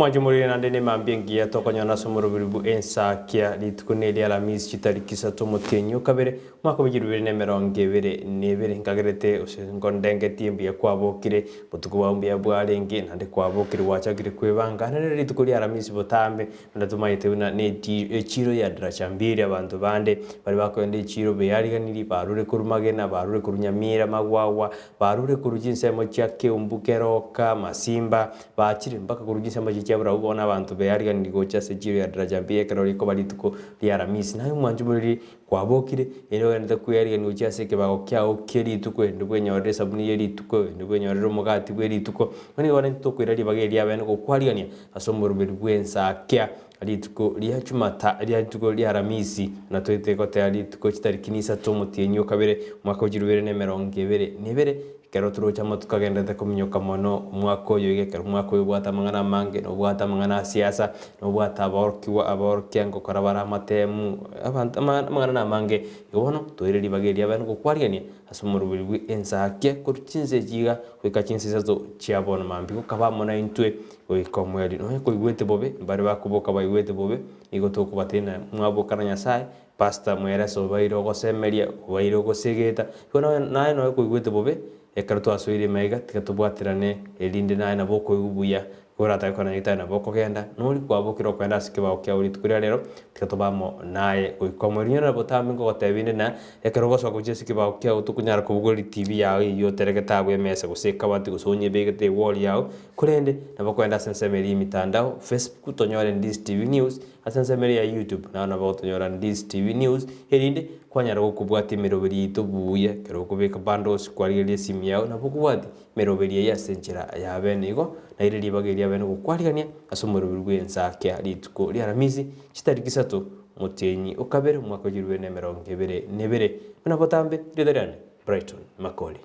Mwajumuri na ndene mambiengia tokonyana somurubiribu Ensakia litukuneli alamis chitarikisa tomotenyo kabere mwaka bijirubiri nemerongevere nevere ngagerete usengondenge timbye kwabokire butukuba mbya bwarenge nande kwabokire wachagire kwebanga nare litukuli alamis botambe ndatumayite una ne echiro ya drachambiri abantu bande bari bakwende echiro beyariganiri barure kurumagena barure kurunyamira magwawa barure kurujinsemo cyake umbukeroka masimba bakire mpaka kurujinsemo cyabura ubona abantu beyariganiri gocha sejiro ya drachambiri karoriko balituko ya alamis nayo mwanjumuri kwabokire ero ende kuyariganiri gocha seke bagokya okeri tuko ndubwe nyore sabuni yeri tuko ndubwe nyore mugati bweri tuko mani wana tuko irari bageri abene ko kwarigania asomurubiri Ensakia alituko liya chumata liya tuko liya aramisi na twete ko tayari tuko kitarikinisa tomutenyo kabere mwaka ujirubere nemerongevere nebere kero turocha matukagenda takumnyoka mono mwako yoge kero mwako yobwata mangana mange no bwata mangana siasa no bwata aborkiango karabara matemu abantu mangana mange yobono toireri bageri abene ko kwarigania asomurubiri Ensakia kurchinze jiga kwikachinse sazo chiabona mambi ko kabamona intwe oikomweli no ko igwete bobe bari bakuboka baigwete bobe igo tokubatena mwabokana nyasaye pasta mwera so bairo go semeria bairo go segeta kono nae no ko igwete bobe ekarto asoire mega tikatubwatirane elinde nae na boko ubuya korata kona itana boko genda nuri kwabokiro kwenda sikiba okya uri tukuria rero tikatubamo nae oikomweli na botambi ngo gotebine na ekaro so kuje sikiba okya utukunyara kubugori tv yawe iyo teregetabwe mesa guseka bati gusonye begete wall yawe kurende na bokwenda sensemeri mitandao Facebook tonyore Ndizi TV News asensemeri ya YouTube na botonyora Ndizi TV News herinde kwanyara gukubwati meroberi itubuye kero kubeka bandos kwariye simu yawe na bokubwati meroberi ya senchera ya benigo na ile libageri ya benigo kwarigania asomurubiri Ensakia lituko liaramizi chitarikisatu mutenyi ukabere mwaka jirwe nemerongevere nebere na botambe riderane Brighton Makori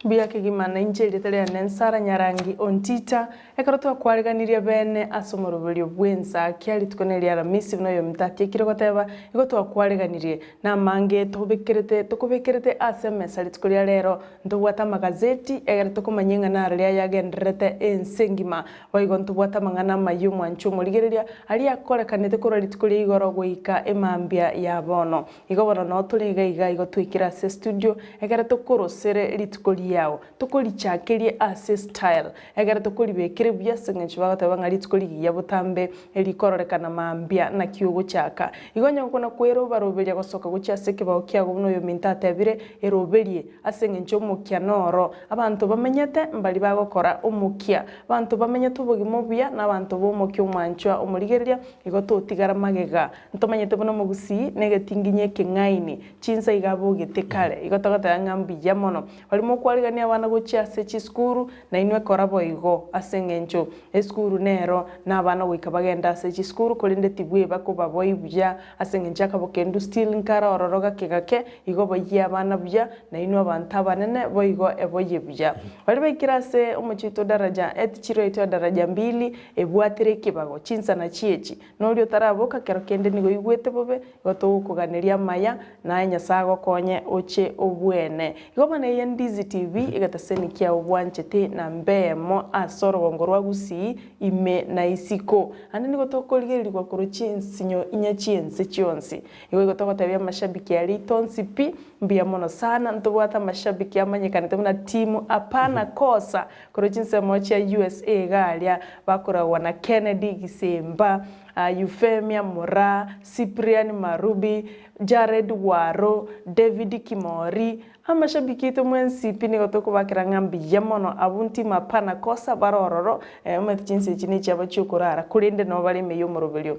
Bia kigimana injeli tele nensara nyarangi Ontita ekarotwa kwariganiria bene asomorobelio Ensakia litukoneli aramisi bino mtati kirogoteba igotwa kwariganirie na mange tukubekerete SMS litukolia lero ntubwata magazeti egarito kumanyenga na aria yagendrete ensengima waigo ntubwata mangana mayumwa nchumo ligereria ali akorekanete kuro litukolia igoro goika emambia ya bono igobona no tuliga igotwikira se studio egarito kurosere litukolia yao tukoli chakerie ase style egara tukoli bekere bya sengenchi bagata ngari tukoli ya butambe elikororeka mambia na kiugo chaka igonya nkona kwero baroberia gosoka gucha seke baokya gono yo mintate abire eroberie asengencho mukya noro abantu bamenyete mbali bagokora umukya abantu bamenyete ubugimo bya nabantu bomukya umwanchwa umurigereria igoto utigara magega ntomenyete bono mugusi negetinginye kengaini chinsa igabo getekale igotagata ngambi ya mono balimo kwari gania wana gocha sechi skuru na inwe korabo igo asengencho eskuru nero na abana wikabagenda sechi skuru kolinde tibwe bakoba boyibya asengencha kabokendu still nkara ororoga kegake igo boyya abana bya na inwe abantu abanene boyigo eboyibya bali bekirase umuchito daraja etichiro ito daraja 2 ebwatire kibago chinsa na chiechi nolio taraboka kero kende nigo igwete bobe goto kuganeria maya na nyasago konye oche obwene igo bane Ndizi TV igataseni kia ubwanchete na mbemo asoro gongorwa gusi ime na isiko andi niko tokoligeri kwa kuruchinsinyo inyachiense chionsi iwe gotoko tabia mashabiki ya litonsi pi mbia mono sana ntobwata mashabiki amanyekana temuna timu apana kosa kuruchinse mocha USA galia bakora wana Kennedy Gisemba Euphemia Mora Cyprian Marubi Jared Waro David Kimori amashabiki to mwensipi ni gotoko bakira ngambi yamono abunti mapana kosa barororo umechinse chini cyaba cyukurara kurinde no bari meyo morobelio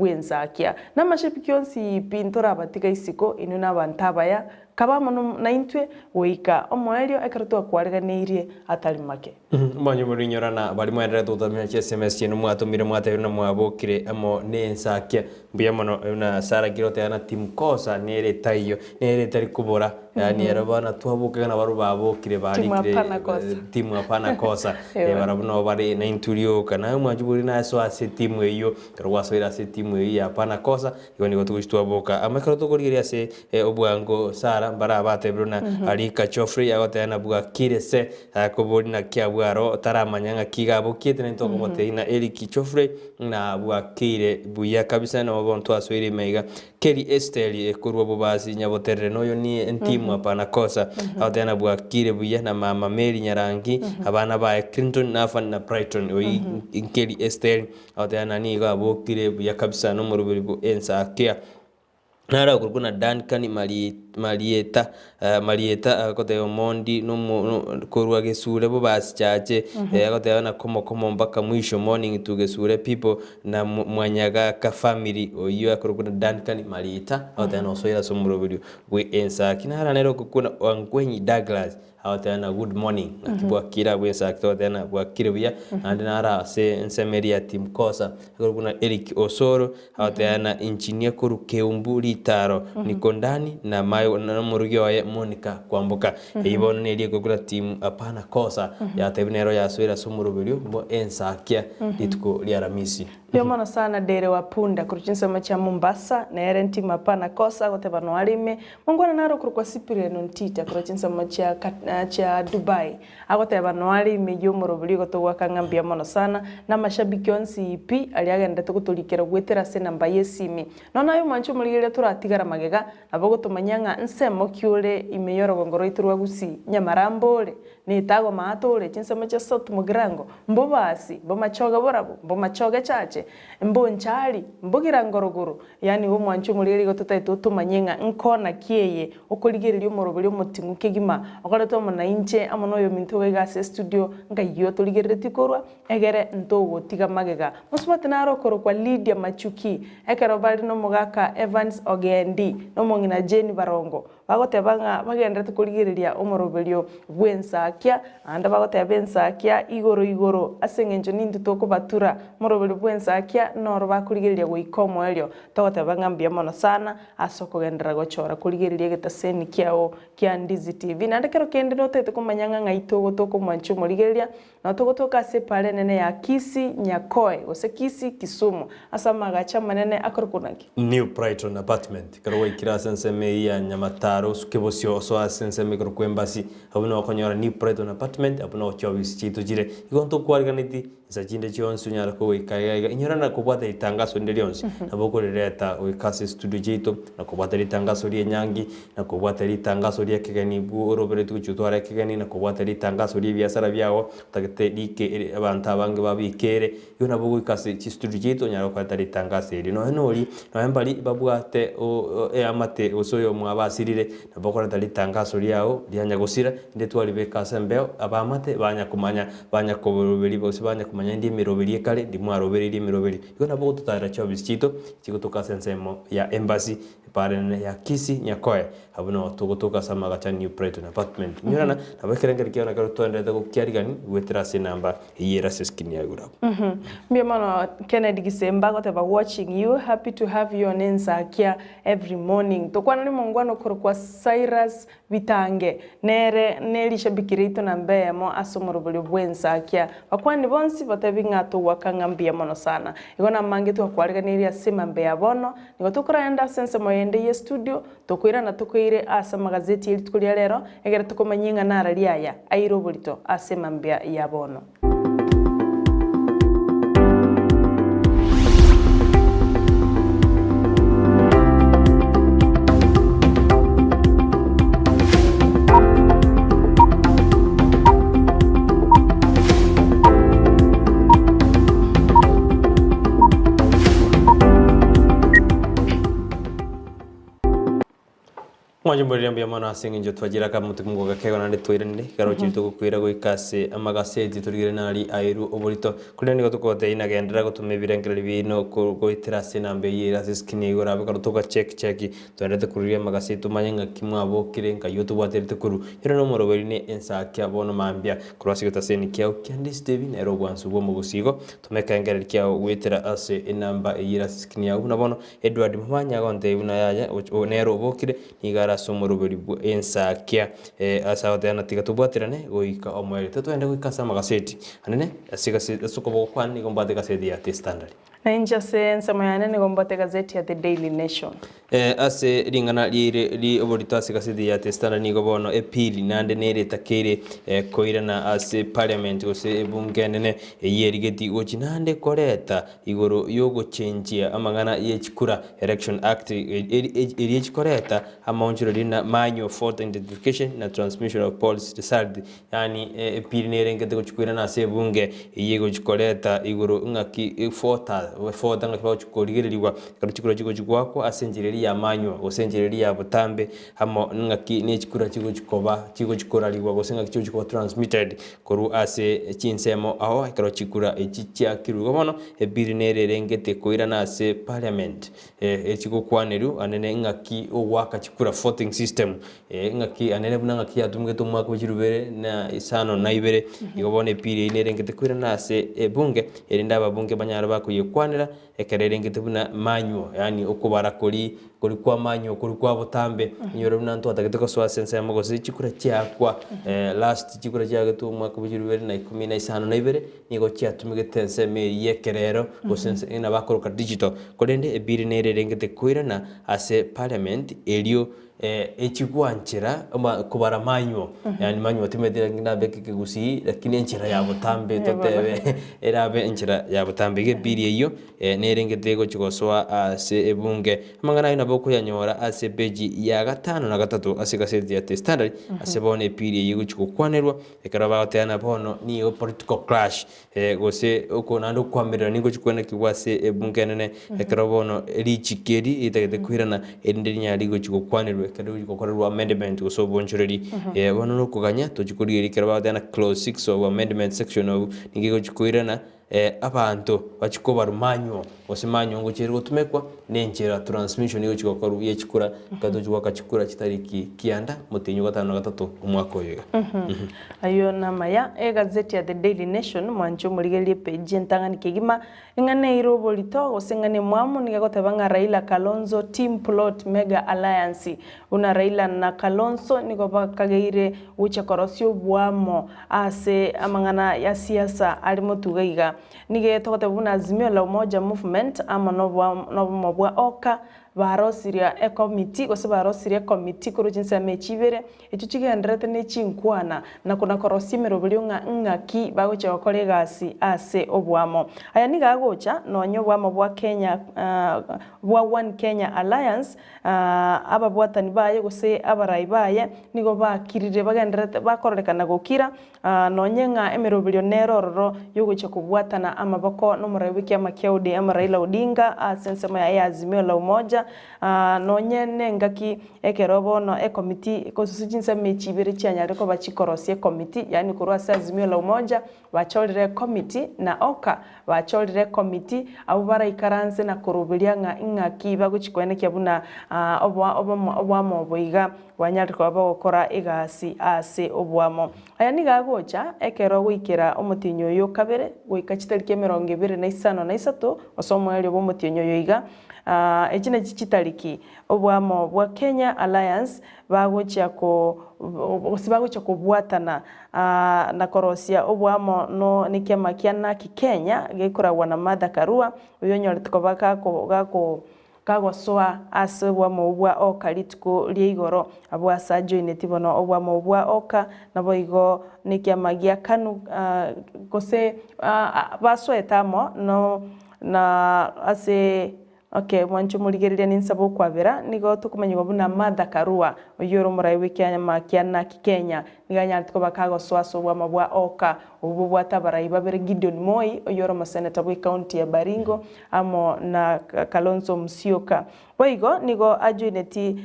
Ensakia na mashabiki onsi pintora batika isiko inu nabantabaya kabamo na intwe woika omoelio ekarto kwariganirie atali make mwanyu murinyorana bali mwendera tutamya SMS chino mwatumire mwatebina mwabokire amo Ensakia mbuya mono na sara girote ana team kosa nere tayo nere tari kubora yani erabana tuabuka na baru babokire barikire timu apana kosa barabuno bari na inturio kana mwajuburi na so ase timu iyo karwasoira ase timu iyo apana kosa yoni gotugushtuaboka amakaro tokoriria ase obwango sara bara batebiruna alika chofri agotena bwa kirese akobori na kiabwaro taramanyanga kigabo kietene ntoko boteina eliki chofri na bwa kire buya kabisa na wabonto asoire meiga keri esteli ekurwa bobasi nyaboterere noyo ni timu apana kosa agotena bwa kire buya na mama Mary Nyarangi abana ba Clinton na fan na Brighton oyi keri esteli agotena ni gabo kire buya kabisa no murubiri bu Ensakia nara kurukuna Duncan Marieta kote Omondi no kurwa gesure bo baschache kote na komo mpaka mwisho morning to gesure people na mwanyaga ka family oyo kurukuna Duncan Marieta kote na osoira somurobiri we Ensakia nara nero kukuna Wangwenyi Douglas awatana good morning akibwa kira wesa akitana bwa kiribya and nara se ensemeria team kosa kuna Eric Osoro awatana engineer kuru Keumburi Taro Nikondani na mayo na murugyo ya Monica kwambuka ibona ne liye kugura team apana kosa ya tebinero ya soira somurubiryo mbo Ensakia lituko lya Ramisi Leo mana sana dere wa punda kuruchinsa macha Mombasa na erenti mapana kosa kote bano alime mongwana naro kurukwa sipiri ya Ontita kuruchinsa macha cha Dubai akote bano alime yomorobili koto wakangambia mana sana na mashabiki onsi ipi aliagenda tukutulikira gwetera se namba yesimi nona yo manchu muligire turatigara magega abago tumanyanga nsemo kyule imeyoro gongoro iturwa gusi nyamarambole ni tago maatole chinsa macha sotu mugirango mbobasi bomachoga borabo bomachoga chache mbonchali mbugira ngorogoro yani wo mwanchu muliri gotutaito tumanyenga nkona kieye okoligereri omorobeli omotimu kegima okoleto mona inche amono yo minto wega se studio ngayo toligerere tikorwa egere ntogo tiga magega musubate naro korokwa Lydia Machuki ekero bali no mugaka Evans Ogendi no mongina Jane Barongo bagotebanga bagenda tukoligereria omorobelio bwensakia anda bagoteba Ensakia igoro asengenjo nindi toko batura morobelio bwensakia noro bakoligereria goikomo elio togoteba ngambia mono sana asoko gendera gochora koligereria getaseni kiao kia Ndizi TV na ndekero kende no tete kumanyanga ngaito toko mwanchu moligereria na toko toka sepale nene ya Kisi Nyakoe ose Kisi Kisumu asa magacha manene akorokunaki New Brighton apartment karo ikira senseme ya Nyamataro sukebosio so senseme karo kwembasi abuno okonyora New Brighton apartment abuno ochobisi chito jire igonto kwariganiti sajinde chionsu nyara ko ikaiga inyorana kubwata itangazo ndelionse naboko leta wikase studio jito na kubwata itangazo lie nyangi na kubwata itangazo lie kegani bu robere tuchutwara kegani na kubwata itangazo lie biashara byao takete like abantu abange babikere yona boko ikase chi studio jito nyara ko atari itangazo iri no henori no hembali babwate amate osoyo mwabasirire naboko atari itangazo lyao lyanya gusira ndetwali bekase mbeo abamate banya kumanya banya koboroberi bose banya kumanya ndi miroberi kale ndi mwaroberi ndi miroberi yona boko tutara chobis chito chikutoka sensemo ya embassy parene ya Kisi Nyakoe abuno tugotoka samaga cha New Brighton apartment nyurana nabakerengeri kiona karo twendete ko kiarigani wetera se namba yera se skin ya gura mbe mano Kennedy Gisemba got about watching you happy to have you on Ensakia every morning tokwana ni mongwano korokwa Cyrus Bitange nere nelisha bikirito na mbemo asomorobolo bwensakia bakwani bonsi batebinga to wakangambia mono sana igona mange to kwariganiria sima mbe yabono nigotokora enda sense moyende ye studio tokwira na tokwire asa magazeti yelitukulia lero egera tokomanyinga nara liaya airobolito asema mbe yabono Mwajumbo liambia mana singinjo twajira ka mutukungo gakego nande twirende karo chito kukwira go ikase amagaseti turigire nali airu obolito kuleni go tukote inagendera go tumebirengere bino go iterase nambe yira siskini go rabe karo tuka check twendete kurire amagaseti tumanyenga kimwabo kirenga youtube waterite kuru yero no moroberi ne Ensakia bono mambia kurasi gotaseni kiao kandi Steve na ero gwansu bo mugusigo tumekengere kiao wetera ase inamba yira siskini ya unabono Edward Mwanya gonte una yaya onero bokire nigara asomoroberi bwa Ensakia asawatana tiga tubwatirane goika omwere twende goikasa magaseti anene asigase sokobo kwani gombate gaseti ya The Standard na inja sense moyane ni gombate gazeti ya The Daily Nation ase ringana li oborito ase gaseti ya The Standard ni gobono epili nande nere takere koirana ase parliament gose ebunge nene yerigeti gochinande koreta igoro yogo change amangana yechikura election act yechkoreta amaunchiro lina manyo photo identification na transmission of policy result yani epili nere ngete gochikwirana ase ebunge yego chikoreta igoro ngaki fota ngaki bachikorigeriwa karuchikura chigo chigwako asenjireri ya manyo osenjireri ya butambe hamo ngaki nechikura chigo chikoba chigo chikoraliwa gosenga chigo chiko transmitted koru ase chinsemo aho ikaro chikura echichia kirugo bono ebiri nerere ngete koirana ase parliament echiko kwaneru anene ngaki ogwaka chikura voting system ngaki anene buna ngaki atumge to mwaka bujirubere na isano na ibere igobone piri inere ngete koirana ase ebunge erinda ababunge banyara bakuyekwanira ekerere ngete buna manyo yani okubara kuri kwa manyo kuri kwa butambe nyoro buna nto atagete ko swa sense ya magosi chikura cyakwa last chikura cyage to mwaka bujirubere na 15 na ibere nigo cyatumige tense me yekerero go sense ina bakoroka digital kodende ebiri nerere ngete koirana ase parliament elio echigwanchira kubara manyo yani manyo timedira ngina beke gusi lakini enchira ya butambe totebe erabe enchira ya butambe ge biri eyo nerengete go chigoswa ase ebunge mangana ina boko yanyora ase beji ya gatano na gatatu ase gaseti ya The Standard ase bone piri eyo chigokwanerwa ekaraba batana bono ni political clash gose uko nando kwamirira ningo chikwena kiwase ebunge nene ekarabono erichikeri itagete kuhirana endirinya rigo chigokwanerwa kadu gikokorerwa amendment go so bonchoreri bono no kuganya to chikuri rikaraba dana clause 6 of amendment section of ningigo chikuirana abantu bachikoba rumanyo osimanyo ngo chiri gutumekwa nenjera transmission yo chikokoru yechikura kadu chwaka chikura chitariki kianda mutinyo gatano gatatu umwaka oyo ayo namaya gazeti ya The Daily Nation mwancho murigelie page ntangani kigima ingane irobo lito osengane mwamu nigagotebanga Raila Kalonzo team plot mega alliance una Raila na Kalonzo nigobakageire ucha korosio bwamo ase amangana ya siasa alimo tugaiga nige tokotebuna Azimio la Umoja movement ama no bwa oka barosiria committee gose barosiria committee kuru jinsa mechibere echuchigendrete ne chinkwana na kuna korosimero bulionga ngaki bagocha bakore gasi ase obwamo aya niga gocha nonyo bwamo bwa Kenya bwa One Kenya Alliance aba bwatani baye gose abarai baye nigo bakirire bagendrete bakorekana gokira nonyenga emero bilionero roro yogocha kubwatana amabako no muraibiki amakiaude ama Raila Odinga asensema ya Azimio la Umoja nonyene ngaki ekerobo no committee kosusijinsa mechibere cyanyare ko bachikorosie committee yani kurwa Azimio la Umoja bacholire committee na oka bacholire committee abo barayikaranze na kurubiria ngaki baguchikwene kyabuna obwamo boiga wanyari ko bagokora igasi ase obwamo aya nigagocha ekero gwikira omutinyo yo kabere gwika chitarike 25 osomweli omutinyo yo iga echine chitariki obwamo bwa Kenya Alliance bagocha kubwatana na korosia obwamo no nikema kiana Kenya gekora wana Martha Karua uyonyore tukobaka gako kagoswa ase bwamo bwa oka litiko liigoro abwa sajo inetibono obwamo bwa oka nabo igo nikema gia kanu gose baswetamo no na ase okay mwancho murigereria ninsabo kwabera nigo tukumenye buna Martha Karua oyoro murai wikanya makiana Kenya niganya tukobakago swaso bwa mabwa oka ubu bwatabarai babere Gideon Moi oyoro maseneta bwa county ya Baringo amo na Kalonzo Musyoka boigo nigo ajuineti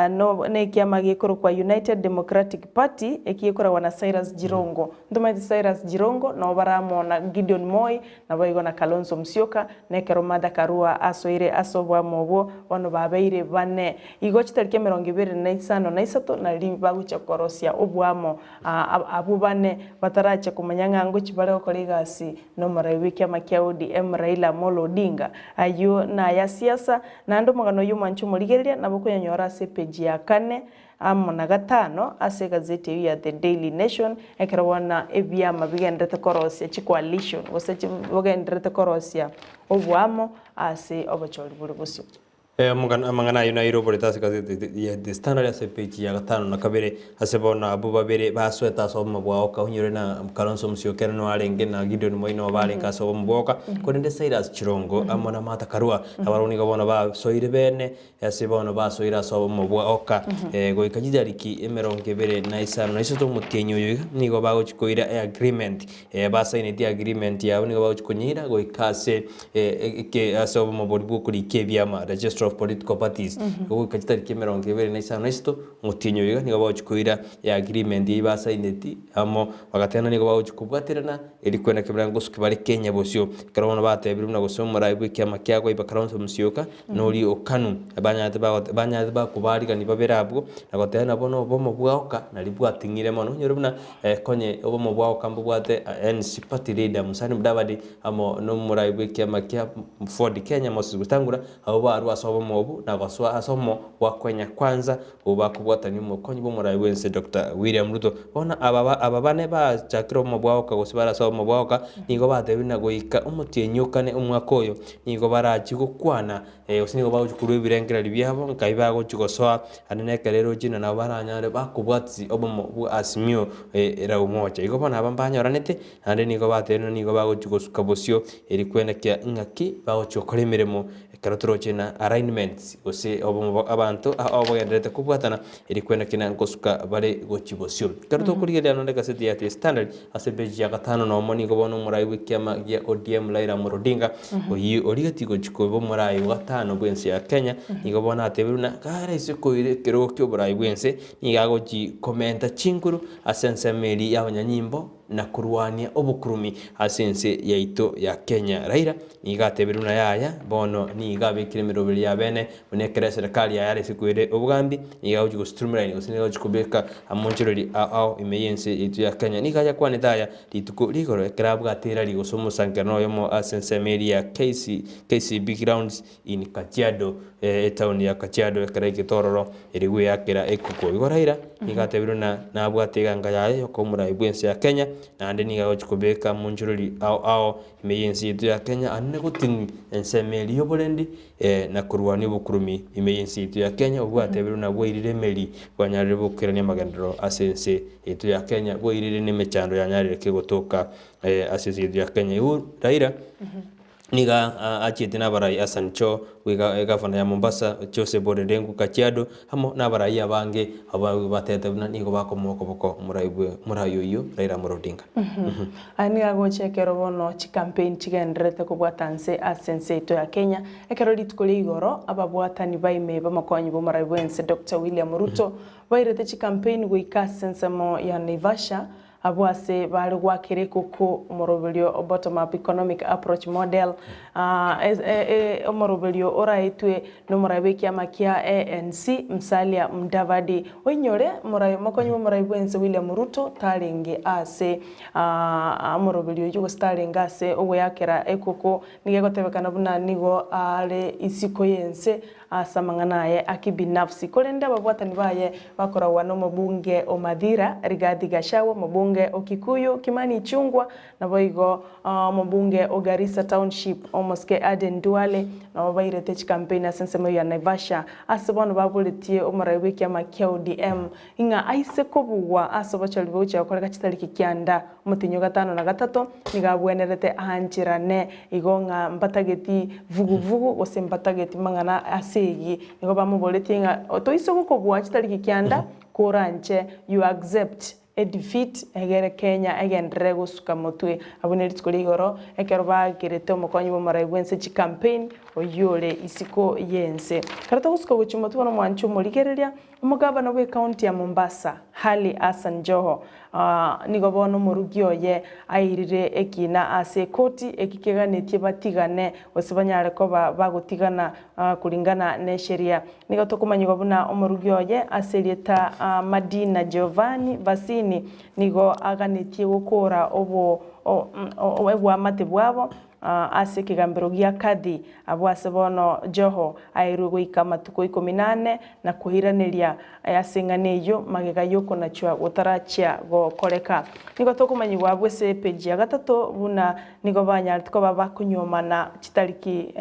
no nekiama gikoro kwa United Democratic Party ekiyekora wana Cyrus Jirongo ndoma Cyrus Jirongo no baramo na Gideon Moi na boigo na Kalonzo Musyoka nekero Martha Karua asobwa mobo wano babeire bane igo chitarike 25 na libagucha korosia obwamo amo abo bane bataracha kumanya ngango chibare okore gasi no marawi kiama kia ODM Raila Amolo Odinga ayo na ya siasa na ndo magano y'umanchu murigereria nabo kunyanyora ase page ya 4 amo na gatano ase gazeti ya The Daily Nation ekerwana ebyama bigendete korosia chi coalition gose chi bigendete korosia obwamo ase obachori buri busyo amangana yuna iro tasi ya the standard ase page ya gatano na kabere ase bona abo babere basweta so mabwa oka unyore na Kalonzo Musyoka no arenge na Gideon Moino barenga so mboka konende Cyrus Chirongo amona mata karua abaroni gabona ba soire bene ase bona ba soira so mabwa oka go ikajidariki emeronge bere na isano na isoto mutenyo yo nigo bago chikoira agreement ba sign the agreement ya nigo bago chikonyira go ikase ke aso mabodi bukuri kebyama register of political parties go kachitari kemeronge bere na isano isto mutinyo yiga nigo bawo chikuira ya agreement yiba signeti amo bagatena nigo bawo chikubwaterana eri kwenda kebrango sukibari Kenya bosyo karabona batebiri na gusomora ibwe kyama kyago iba Kalonzo Musyoka nori okanu abanyate ba kubari gani baberabwo nagotena bono bomo bwaoka na libwatingire mono nyorubuna konye obomo bwaoka mbwate NC party leader Musani Mudavadi amo no murayibwe kyama kya Ford Kenya Moses gutangura abo baru asobo mobu na baswa asomo wa Kenya kwanza ubakubwata ni mukonyi bo murayi wense Dr. William Ruto bona ababane ba chakiro mo bwaoka gosibara so mo bwaoka nigo batebi na goika umutyenyukane umwakoyo nigo barachi gukwana osinigo bawo chukuru birengera byabo nkaiba go chugosoa anene kerero jina na baranyare bakubwatsi obo asimio era umoja igo bona abambanyoranete ande nigo bateno nigo bago chugosuka bosyo eri kwenda kya ngaki bawo chukore miremo karotrochena alignments ose obo abantu abo genderete kubwatana eri kwenda kina ngosuka bare gochibosyo karoto kurigeria no ndekaseti ya standard ase page ya gatano no moni go bono murayi wikiama ya ODM Raila Amolo Odinga oyi origati go chikobo murayi gatano bwense ya Kenya nigo bona atebiruna kare ise koire kero kyo murayi bwense nigago ji komenta chinkuru asense meri y'abanyanyimbo na kurwania obukurumi asense yaito ya Kenya Raila nigatebiruna yaya bono nigabikire mirobiri ya bene unekere serikali ya yare sikwire obugambi nigago go streamline osinigo chikubeka amonchirori ao imeyense yaito ya Kenya nigaja kwa nedaya lituko ligoro krabwa tera ligosomo sankano yomo asense meri ya KCB grounds in Kajiado town ya Kajiado kareke tororo eriwe yakira ekuko igoraira nigatebiruna nabwatega ngayaye yokomura ibwense ya Kenya nande nigago chikubeka munjururi ao imeyense yaito ya Kenya anne gutin ensemeli yoborendi na kurwani bukurumi imeyense yaito ya Kenya ubwatebiruna bwirire meri bwanyarire bukirania magendero asense yaito ya Kenya bwirire nemechando yanyarire kegotoka asense yaito ya Kenya Raila niga achite nabarai asancho wiga gavana ya Mombasa chose borendengu Kajiado hamo nabarai abange aba batete nigo bakomoko boko murayo iyo Raila Amolo Odinga ani agochekero bono chi campaign chigendrete kubwatanse asense yaito ya Kenya ekero litukole igoro ababwatani baime bamakonyi bo murayi bwense Dr. William Ruto bairete chi campaign goika sense mo ya Naivasha abwase bali gwakire kuko omoroberio bottom up economic approach model omoroberio oraitwe no murabe kiama kia ANC Musalia Mudavadi onyore murayo makonyi murayi bwense William Ruto talenge ase omoroberio yugo starling ase owe yakera ekoko nigegotebekana buna nigo ale isiko yense asamanganaye akibinafsi kolenda babwatani baye bakora wano mabunge Omadira Rigathi Gachagua mabunge Okikuyu Kimani Chungwa na boigo mabunge Garissa Township omoske Aden Duale na babairete chi campaign asensemo ya Naivasha asabano babuletie omarawe kyama kya ODM inga aise kobuwa asobachali boche akora kachitariki kyanda mutinyo gatano na gatatu nigabwenerete ahanchirane igonga mbatageti vuguvugu gose mbatageti mangana asegi nigo bamuboletie inga otoiso kobuwa chitariki kyanda koranche you accept a defeat egere Kenya egendere gusuka mutwe abuneri tikuligoro ekero bagirete omukonyi bo marayibwense chi campaign oyole isiko yense karata gusuka guchuma tubona mwanchu murigereria umugabana we county ya Mombasa Hali Hassan Joho nigo bono morugi oye airire ekina ase koti ekikeganetie batigane gose banyare ko bagotigana kulingana na sheria. Nigo tokumanyigo buna omorugi oye aserieta Madina Giovanni Vasini nigo aganetie gukora obwamate bwabo ase kigambiro gia kathi abwase bono Joho airwe goika matuko 14 na kuhiraneria asengane iyo magega yoko na chwa gotarachia gokoreka. Nigo tokumanyigwa bwese page ya gatatu buna nigo banyari tuko bakunyomana chitariki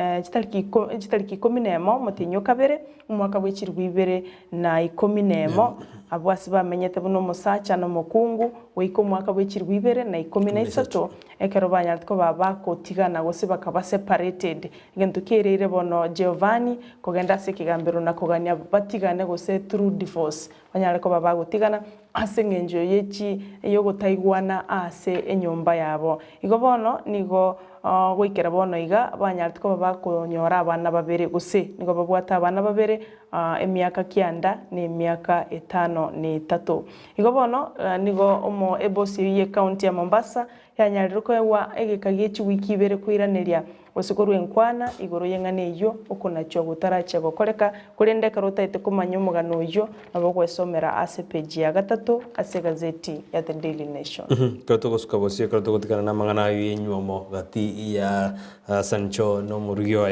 11 mutinyo kabere umwaka bw'echirwi 2011 abwase bamenyete buno musacha no mukungu wiko mwaka bw'echirwi 2013 ekero banyari tuko bakotigana gose bakaba separated gento kirire bono Giovanni kogenda se kigambiro na kogania batigane gose through divorce banyare ko bagotigana ase ngenjo yechi yo gutaigwana ase enyomba yabo igo bono nigo goikera bono iga banyare ko bakonyora abana babere gose nigo babwata abana babere emiaka kianda ni emiaka 5 igo bono nigo omo ebosi ye county ya Mombasa yanyariruko ewa egekagichi wiki ibere kwiraneria osikuru enkwana igoro yengane iyo okonacho gutaracha gokoreka kurende karota kumanya umugano uyo abo kwesomera ase page ya gatatu ase gazeti ya The Daily Nation. Kato gosukabosie kato gotikana na mangana yenyuomo gati ya Sancho no murugyo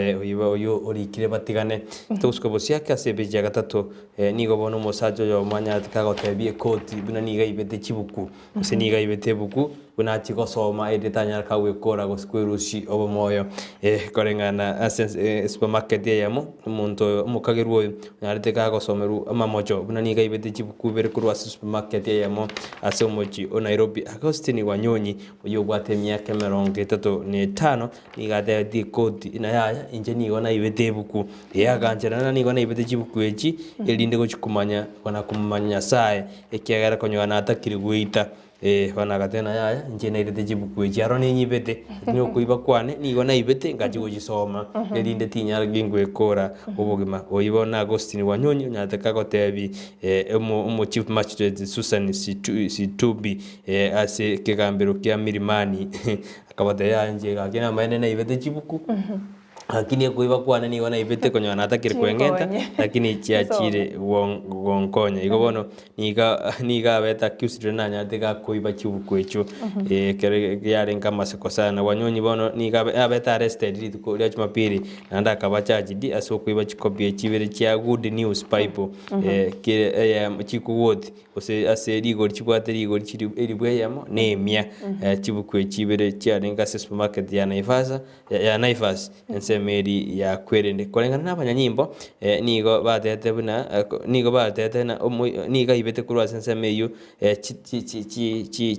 uyo orikire batigane togosukabosie ase page ya gatatu nigo bono mosajo yo manya tikagotebie koti buna niga ibete chibuku ase niga ibete buku buna chigosoma edetanya kawekora gosikwerushi obo moyo korengana supermarket yamo umuntu umukageru nyarite kagosomeru amamojo buna niga ibete chibuku bere kurwa supermarket yamo ase umoji o Nairobi Agostini Wanyonyi uyo gwate myaka 35 niga de kodi ina yaya inje nigo na ibete buku yaganjana nigo na ibete chibuku echi elinde gochikumanya kona kumanya sae ekiagara konywana atakiri guita bana gatena yaya nje na irete chibuku echi aro ni nyibete ni okuiba kwane nigo na ibete ngaji gogisoma elinde tinya gingwe kora ubugima oyibona Agostini Wanyonyi nyateka gotebi umu chief magistrate Susan Situbi ase kigambiro kya Milimani akabate yanje gakina maene na ibete chibuku lakini kuiba kwana nigo na ibete konywana atakiri kwengenta lakini chiachire wonkonya igo bono niga beta accused nanya tega kuiba chibuku echo kere yare nkama sekosana Wanyonyi bono niga beta arrested lituko lya Jumapili nanda akabachaji di aso kuiba chikopi echibere chia Good News Bible kire chikuwoti ose ase ligo chibwate ligo chiri elibwe yamo nemia chibuku echibere chia renga supermarket ya Naivas meri ya kwerende kolengana n'abanyanyimbo nigo batete buna nigo batete na niga ibete kurwa sense meyu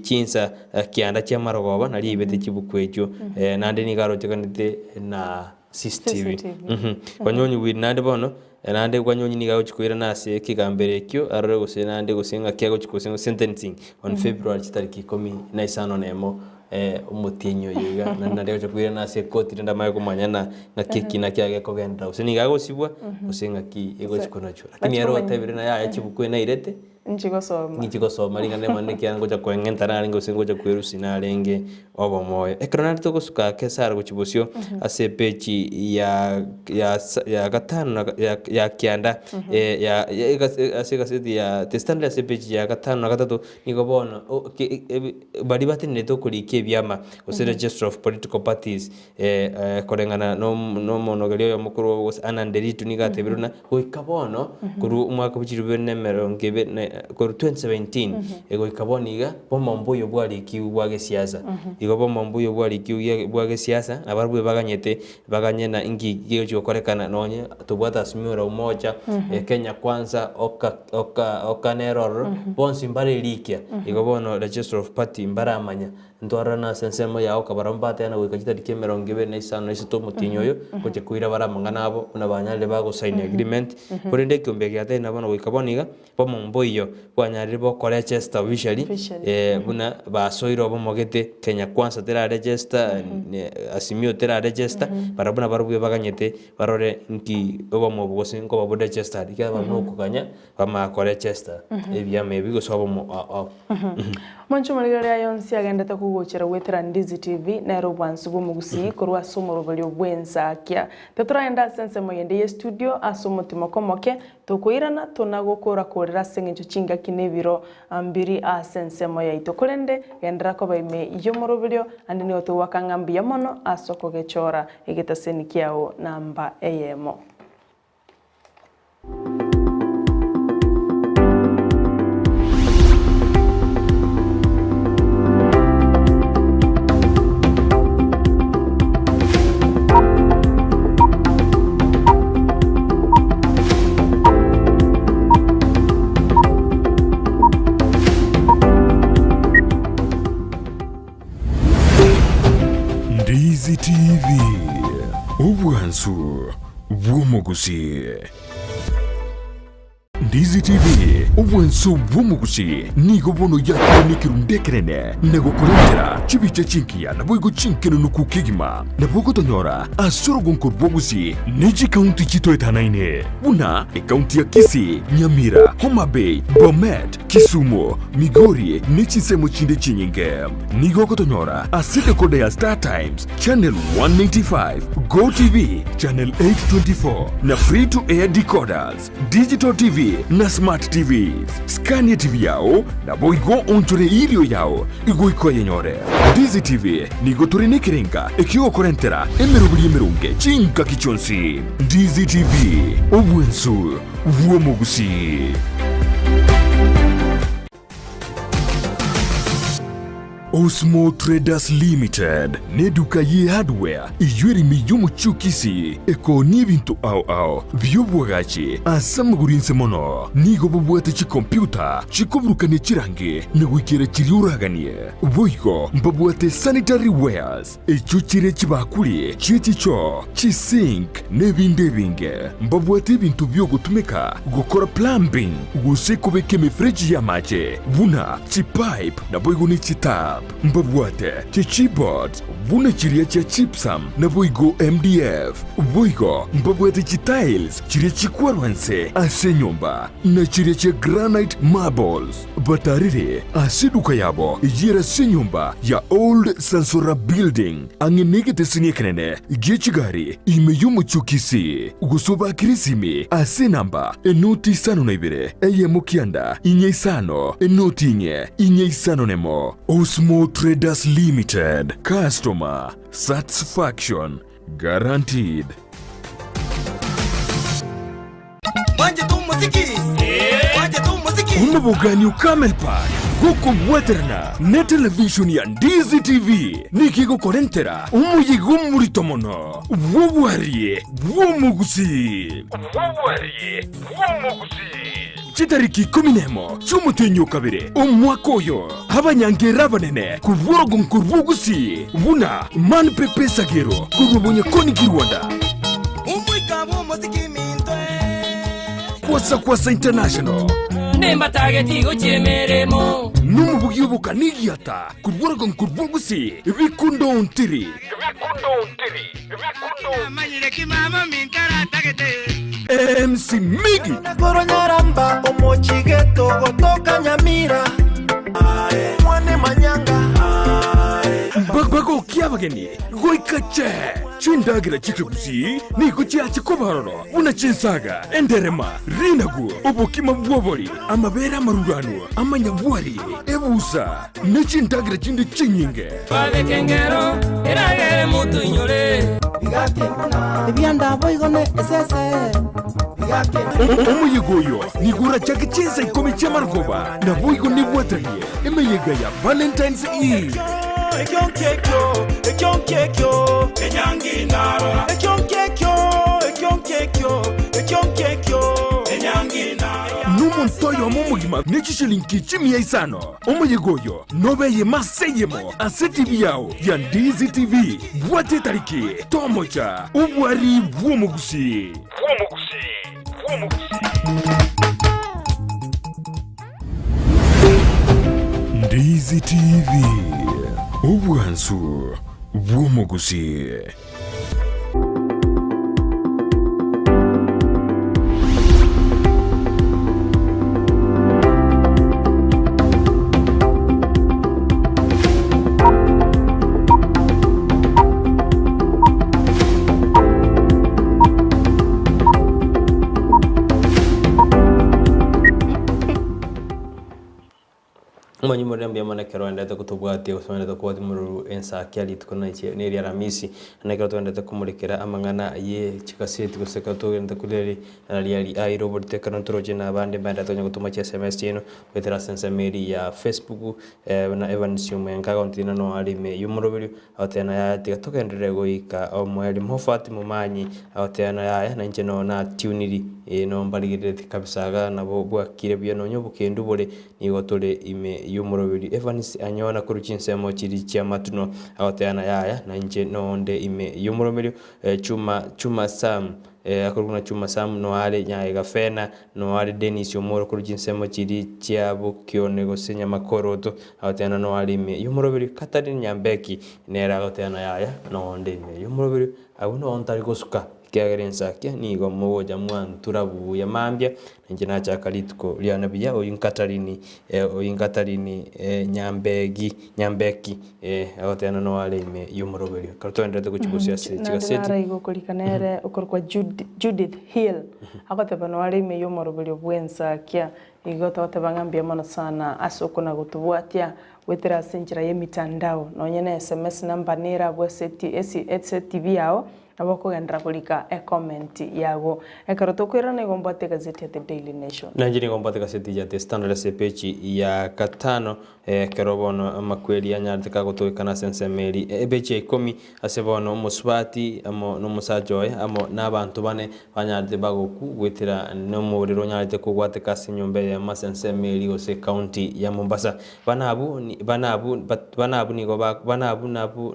chinsa kianda kya marogoba nali ibete kibukwecho nande niga rotekanite na CCTV Wanyonyi winande bono nande Wanyonyi niga gochikwira nase kigambere kyo arore gose nande gosenga kya gochikosenga sentencing on February 15 nemo umutinyo yiga na ndio chakwira na se koti nda mayo kumanya na kiki na kyage kogenda usiniga gosibwa usenga ki ego chikonacho lakini yaro tebire na ya chibukwe na irete nchigosoma linga nema nekiango cha kwengenta na lingo sengo cha kwerusi na lenge obo moyo ekronari to gosuka kesara gochibosio ase pechi ya gatano ya kianda ya ase gaseti ya testanda ase pechi ya gatano na gatatu nigo bono bari batine to kulike byama ose register of political parties korengana no monogelio ya mukuru was ananderitu niga tebiruna goikabono kuru umwaka bujirube nemero ngebe kuru 2017 ego ikaboniga bomombuyo bwali kiubwage siasa igo bomombuyo bwali kiubwage siasa abarbu baganyena ingi giyo korekana nonye tubwata simura umoja Kenya kwanza oka neror bonsi mbare likia igo bono register of party mbaramanya ndwara na sensemo ya okabarambate na wikajita dikemero ngebe na isano isito mutinyoyo koje kuira baramanga nabo unabanyale bago sign agreement kurinde kyombe gyate na bono wikaboniga bomombuyo bwanyarire bo register officially buna basoiro bomogete Kenya kwanza tera register asimio tera register barabuna barubuye baganyete barore nki obomo bwose ngo babo register dikaba no kuganya bama ko register ebyame bigo sobo mo Moncho Maligari ayonsi agendete kugochera wetera Ndizi TV na robwansu bumugusi kurwa somoro bali Ensakia. Teturaenda sense moyende ye studio asumutima komoke tukuirana tunagukura kurira sengecho chinga kinebiro ambiri sense moya itokulende gendera ko baime yomoro bilio andini otuwakangambi yamono asoko gechora egetaseni kiao namba eyemo. Ndizi TV, ubwansu bw'omugusi. Ndizi TV, ubwansu bw'omugusi nigo bono yakunikiru ndekerene nego kurendera chibicha chinkia na boigo chinkeno nukukigima na bogo tonyora asoro gonkor bwogusi neji county chito etanaine buna county ya Kisii, Nyamira, Homa Bay, Bomet, Kisumu, Migori nechi semo chinde chinyinge nigo kotonyora asite kode ya Star Times channel 195, Go TV channel 824 na free to air decoders, digital TV na smart TVs. Scania TV yao na boigo onchore ilio yao igo iko yenyore. Ndizi TV nigo turine kirenga ekio korentera emerubuli emerunge chinka kichonsi. Ndizi TV obwensu uomugusi. Osmo Traders Limited neduka ye hardware iyuri miyumu chukisi eko nibintu au biyobwagachi asamagurinse mono nigo bubwate chi computer chikobrukane chirange negwikira chiriuraganie boigo mbabwate sanitary wares echuchire chibakuli chichicho chisink nebindebinge mbabwate bintu byo gutumika gukora plumbing gusekobeke mifreji ya mache buna chipipe na boigo ni chita mbabwate chichibot buna chiria cha chipsam na boigo MDF boigo mbabwate chitiles chiria chikwarwanse ase nyomba na chiria cha granite marbles batarire asiduka yabo yera se nyomba ya old Sansora building angenegete sinyekenene gechigari imeyumu chukisi gusoba kirisimi ase namba enoti sano na ibere mukianda inye sano enoti inye sano nemo. Osmo Traders Limited, customer satisfaction guaranteed. Umabugani ukamel park Goko Waterna ne television ya Ndizi TV nikigo korentera umuyigo muritomono wowarie womugusi chitariki 10 cy'umutenyo kabire umwaka oyo abanyangera banene kuvorogo nkurvugusi buna man pepe sagero kurubonye koni kirwanda umwikabo muziki mintwe kwasa international nemba target go chemeremo numubugi ubuka nigiyata kuvorogo nkurvugusi bikundo ontiri amanyire kimama minkara tagete MC Migi Koronyaramba omochigeto gotoka Nyamira mwane manyanga Bagbago kiabageni goikache chindagira chikigusi niko cyachi kobaroro una chinsaga enderema rinagu obukima bwobori amabera marugano amanyabwari ebusa nechindagira chindi chinyinge babekengero eragere mutu inyore Ibianda boigone esese Omuyigoyo nigura chake chensa ikomi chamargoba na boigo ni bwatraye emeyega ya Valentine's Eve Ekyonkekyo enyanginaro Numuntoyo mumugima nechishilinki chimi ya isano Omuyigoyo nobeye maseyemo aseti biyao ya Ndizi TV bwate tariki tomocha ubwari bwomugusi Ndizi TV ubwansu bwomugusi. Mwanyi murembe amana kero ndete kutubwati usomene ko muru Ensakia litukona ichi neri aramisi anakero twendete kumurikira amangana ye chikaseti guseka twende kuleri ali ai robot tekano jina bande banda tonyo gutuma cha SMS chino wetera sense meri ya Facebook na Evans yumenga kontina no ali me yumurubiri awatena ya tikatokendere goika omweli mofati mumanyi awatena ya na ncheno na tuniri no mbaligire kabisa na bwa kire byo no nyobukendu bole ni gotole ime yumurubiri Evans anyona kuruchinsemo chiri cha matuno awatena ya na nche no onde ime yumurubiri chuma sam akuruna chuma sam no ale nyae gafena no ale Dennis yomoro kuruchinsemo chiri cha bukyo negosenya makoroto awatena no ale ime yumurubiri Katari Nyambeki nera awatena ya no onde ime yumurubiri abuno ontari gosuka kiagere Ensakia nigo moja mwan turabu ya mambia njina cha kalitko liana biya oyinkatarini Nyambeki awatena no wale ime yumurobeli kartondete kuchukusia seti nara igo kulikanere ukorwa Judith Hill akoteba no wale ime yumurobeli Ensakia igo totebangambia mana sana asoko na gutubwatia wetera senjira ye mitandao no nyene SMS number nera bwa seti TV yao abako gendra kulika comment yago ekaroto kwira ne gombate gazeti ya The Daily Nation nanjini gombate gazeti ya The Standard sepechi ya katano kerobono makweli anyarte kagotoikana sensemeri ebeche 10 asebono muswati amo no musajoy amo nabantu bane banyarte bagoku gwetira no muriro nyarte kugwate kasinyombe ya masensemeri ose county ya Mombasa banabu nabu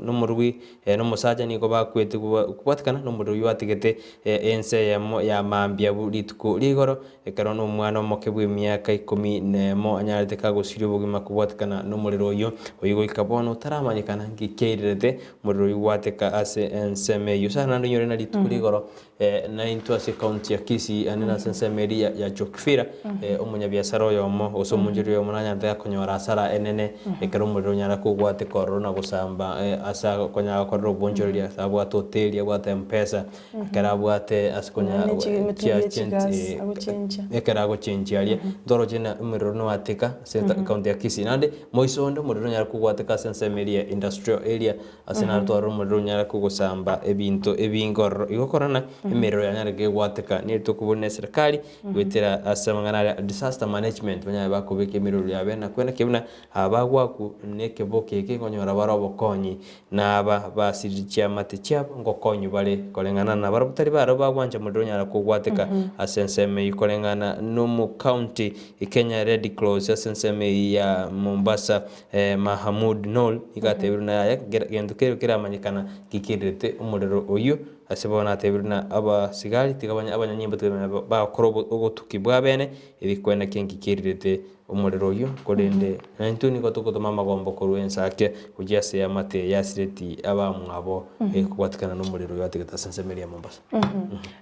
no murwi no musaja ni go bakwete watikana no mudo yatigete ense ya mambia bulitko ligoro ekaro no mwana mokebwe myaka 10 anyarete kagosiri bugima kuwatikana no muriro yo oyigo ikabono taramanyikana ngikeirete muriro wateka ase enseme yusana ndo nyore na litko ligoro na into ase county ya Kisii anena sensemeri ya Chokfira omunyabiasara yomo osomunjiro yo munanyante yakonyora sara enene ekaro muriro nyara kugwate corona gusamba asa konya korro bonjoria sabwa hoteli ya mpesa karabwate asikonya ekarago chenji ali ndoro jena umiro no atika senta county ya Kisii nande moisondo muriro nyara kugwateka sensemeria industrial area asena twaro muriro nyara kugusamba ebinto ebingoro igokorana emerero nyara gegwateka ni tukubone serikali wetera asamangana disaster management banya bakubike emerero yabena kwena kibuna abagwaku nekeboke kekonyora barobo konyi naba basirikia matichap ngokonyu bale kolengana na barabutari baro bagwanja muriro nyara kugwateka asenseme ikolengana no mu county Kenya Red Cross asenseme ya Mombasa Mahamud Nol igatebiruna ya gendukero kiramanyikana kikirete umuriro oyu asebona tebiruna aba sigari tigabanya abanyanyimba ba korobo ogotuki bwabene ibikwena kenkikirete umuriro yo kolende nantuni kotokotoma magombo koru Ensakia kujase ya mate yasireti abamwabo kubatikana n'umuriro yategeta sensemeri ya Mombasa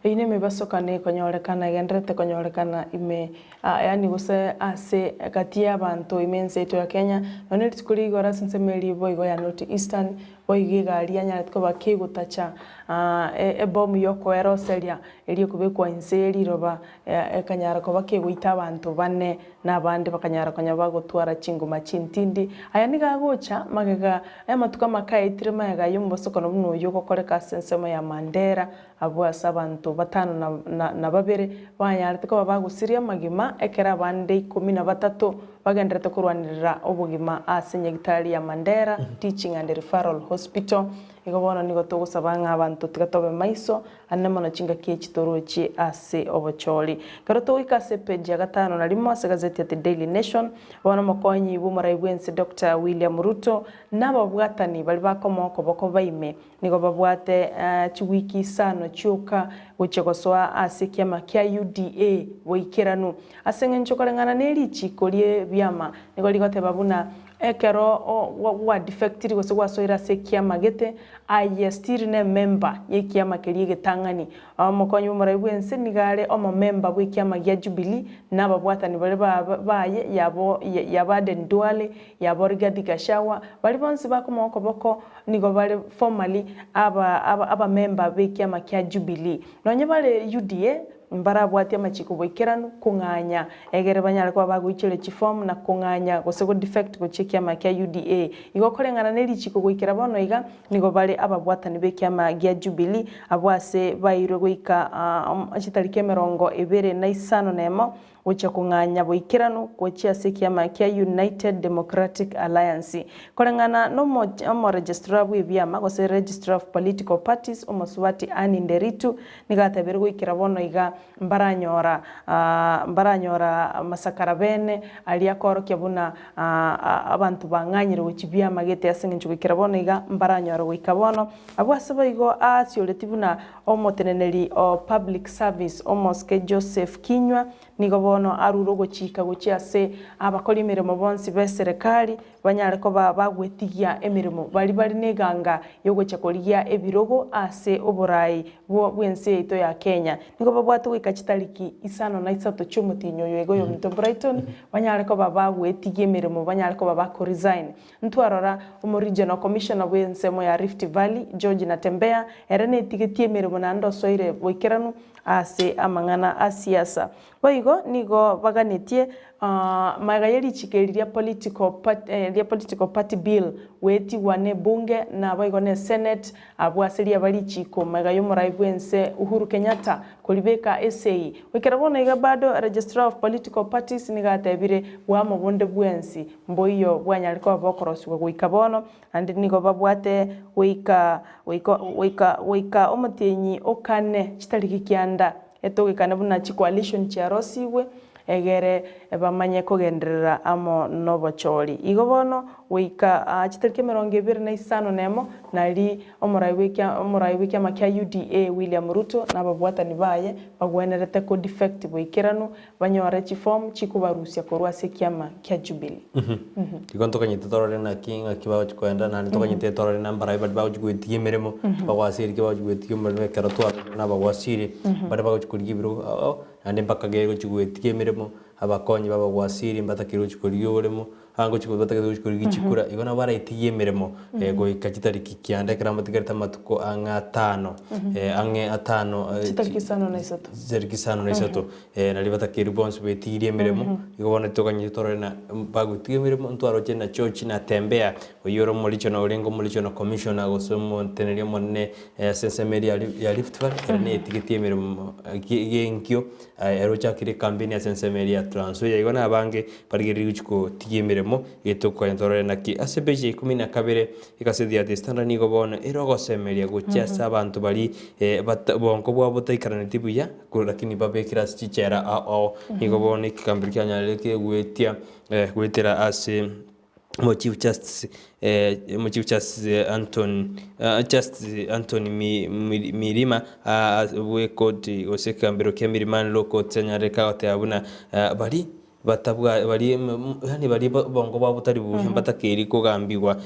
ine mebasokane konyorekana gendrete konyorekana ime yani gose ase kati y'abantu imense to ya Kenya none tikuri gora sensemeri boigo ya North Eastern boigiga alianya tko bakigutacha ebomu yoko eroseria eri kubekwa inseri roba ekanyara ko bakigwita abantu bane nabandi bakanyara konya bagotwara chingoma chintindi aya nigagocha magega aya matuka makaitire maga yumbosoko no buno yuko koreka sensemo ya Mandera abo asabantu batano na babere banyarite ko bagusiria magima ekera bande 13 bagendrete kurwanirira obugima asenyegitari ya Mandera Teaching and Referral Hospital igobona nigo tugusaba abantu tigatobe maiso anamana chinga kiechitorochi ase obocholi karoto ikase page ya 5 na limo ase gazeti ya The Daily Nation bona mokonyi bumaraibwense Dr. William Ruto nababwatani bali bakomoko boko baime nigo babwate chiwiki sano chuka guchegoswa ase kiama kya UDA boikiranu asenge nchokolengana nelichi kolie byama nigo ligote babuna ekero wa defectiri gose gwasoira se kiama gete ayestiri ne member ye kiama keliye getangani mokonyi bumaraibwense nigale omo member bwe kiama gya Jubilee nababwatani bali baye yabade Ndwale yaboriga Gashawa bali bonse bakomoko boko nigo bali formally aba member be kiama kya Jubilee nonye bale UDA mbara bwati amachiko boikeranu kunganya egere banyare kwa baguichire chiform na kunganya gosego defect gochekia makia UDA igo korengana neri chiko goikera bono iga nigo bari ababwatani bekiama gia Jubilee abwase bairwe goika achitarike 25 nemo ucha kunganya boikeranu gochia sekiama kia United Democratic Alliance korengana no registrar bw'ibyama gose registrar of political parties omoswati ani nderitu nigatabere goikera bono iga mbaranyora masakara bene alia korokia buna abantu banganyire gochibyama gete asengencho goikera bono iga mbaranyora goika bono abwasaba igo asioletibu omoteneneri o public service omoske Joseph Kinywa nigo bono aruro gochika gochiase abakora imirimo bonsi be serikali banyare ko bagwetigia emirimo bari neganga yo gochakorigia ebirogo ase oborai bwense ito ya Kenya nigo babwatu goikachitariki isano na isato chumutinyo yego yo mito Brighton banyare ko bagwetigia emirimo banyare ko babako resign ntwarora regional commissioner bwensemo ya Rift Valley George Natembea erene tigetie emirimo na ndo soire boikeranu ase amangana asiasa boigo nigo baganetie magayeri chikeriria political party bill weti wane bunge na boigo ne senate abwaseria bali chiko magayo moraibwense Uhuru Kenyatta kolibeka essay wekera bona iga bado registrar of political parties nigatebire bwa mubonde bwensi mboiyo bwanyaliko bokoroswa goikabono and nigo babwate weika omutenyi okane chitariki kianda etogekana buna chi coalition chiarosiwe egere bamanye kogenderera amo nobochori igo bono weika chitariki 25 nemo nali omuraiwikia makia UDA William Ruto na babwatani baye bagwenerete ko defect boikeranu banyore chiform chikubarusia korwase kiama kia Jubilee igonto kanyite torore na kinga kibawo chikwenda na to kanyite torore na mbarai bawo chigwetie miremo bagwasiri kibawo chigwetie miremo karatwa na bagwasiri bari bawo chikurigi biro ande bakagero chigwetie miremo abakonyi babagwasiri mbatakiro chikuriyo uremo hango chikubatakiro chikurigi chikura igona bara itiye miremo go ikachitariki kiande kramatigarita matuko anga 5 ange 5 chitarikisano na isato zerikisano na isato nali batakiro bonse betirie miremo igona tokanye torore na bagutiye miremo ntwaro chena church na tembea oyoro molicho na orengo molicho na commissioner gosomo tenerio monne sense media ya Rift Valley ne etikitie miremo genkyo erocha kire campaign ya sense media transfer igona abange parigiri chiko tiye miremo etoko entorore na ki asebeje 12 ikasedia ati standard nigo bono erogo semeria gochesa abantu bali bonko bwa butaikana tibuya lakini babekira chichera nigo bono ikambiri kyanyaleke gwetira ase Chief Justice Anthony Mirima we koti osekambiro kemirimani loko tanyareka oteabuna bali batabwa bali yani bali bongo babutari buhe batakeri kugambirwa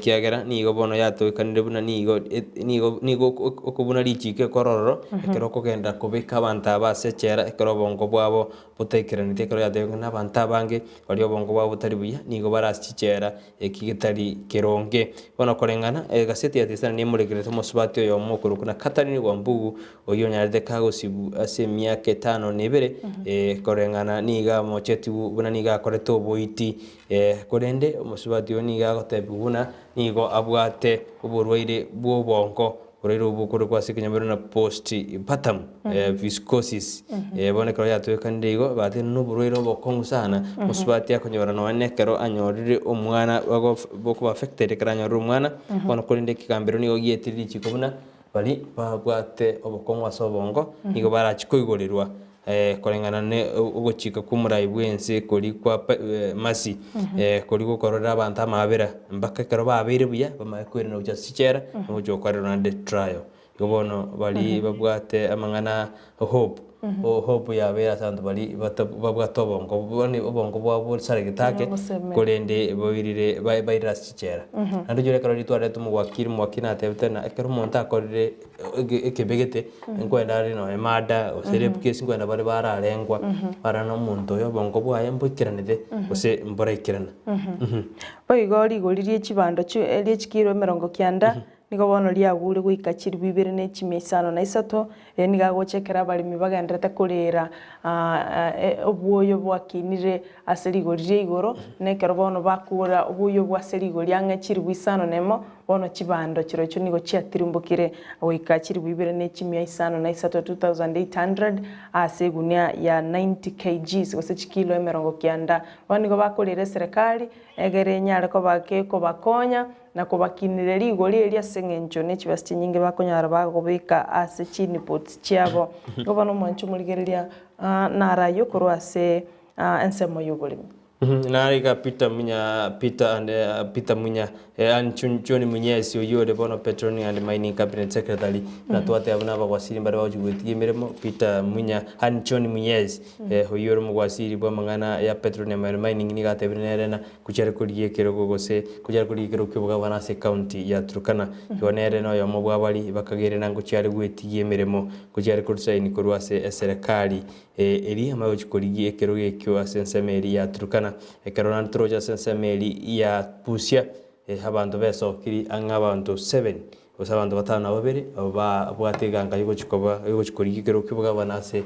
kiagera nigo bono yatoikanire buna nigo okubuna lichike kororo ekero kugenda kubika abantu abasechera ekero bongo bwabo butekeranite ekero yatoikanire n'abantu abange bali bongo bwabo butari buya nigo barasichera ekigitari keronge bono korengana gaseti yatisana ni muregerete musubati oyo mukuru kuna Katharine Wambugu oyo nyarede kagosibu ase myaka 5 nebere korengana niga moche buna niga koreto boiti korende omusubati oniga gotebuna nigo abwate oborwaire bwobonko korero bukuru kwasikinyamero na post patam viscosis bonekero yatwekande igo bate n'oborwaire obokongu sana musubati akonyora no nekero anyorire omwana boko affected karanyora omwana bono korende kigambero nigo gietiri chikobuna bali babwate obokongu asobongo nigo barachikoigorerwa korengana ne ugochika kumurai bwense kori kwa masi kori gukorora abantu amabera mbaka kero babere buya bamakwere no cyasichera no cyokorera na trial yobono bali babwate amangana hope ya bera santu bali babwato bongo bone obongo bwabo sarigitake korende babirire bayira sichera ando jore karo litware tumugwakiri mwakina tebetena ekero monta akorire ekebegete ngwenda ari no emada oserep kesi ngwenda bari bararengwa barana muntu yo bongo bwaye mbukiranide ose mboraikirana boigori goririe chibando chu elie chikiro 90 nigo bono liagure goika chiri 253 niga gochekera abarimi bagenderete kurira obuoyo bwakinire ase rigori ria igoro nekero bono bakura obuoyo bwase rigori ang'e chiri 5 bono chibando chiro icho nigo chiatirimbukire goika chiri 253 ase gunia ya 90 kgs gose chikilo 90 bono nigo bakorire serikali egere nyare ko bakonya na kubakinire rigori eria seng'encho ne chibasi chinyinge bakonyara bagobika ase chini pots chiabo goba no mwancho murigereria narayo korwa ase ensemo y'oborimi nariga Peter Munya Anchuni Munyesi oyore bono Petroleum and Mining Cabinet Secretary na twate abana bagwasiri mbare bajugwetiye miremo Peter Munya Anchuni Munyesi oyore mugwasiri bwa mangana ya Petroleum and Mining ni gatebererena kuchare kuriye keroko gose kuchare kuriye keroko bugabana se county ya Turkana yonere no yo mubwa bali bakagere nango cyare gwetiye miremo kuchare kursaini kurwase serikali eri amayo chikoriye ekero gekyo asensemeri ya Turkana ekero nantroja asensemeri ya Pusia abantu besokiri ang'abantu 7 osabantu batano babere bwateganga yugo chikoriye ekero kibugabana se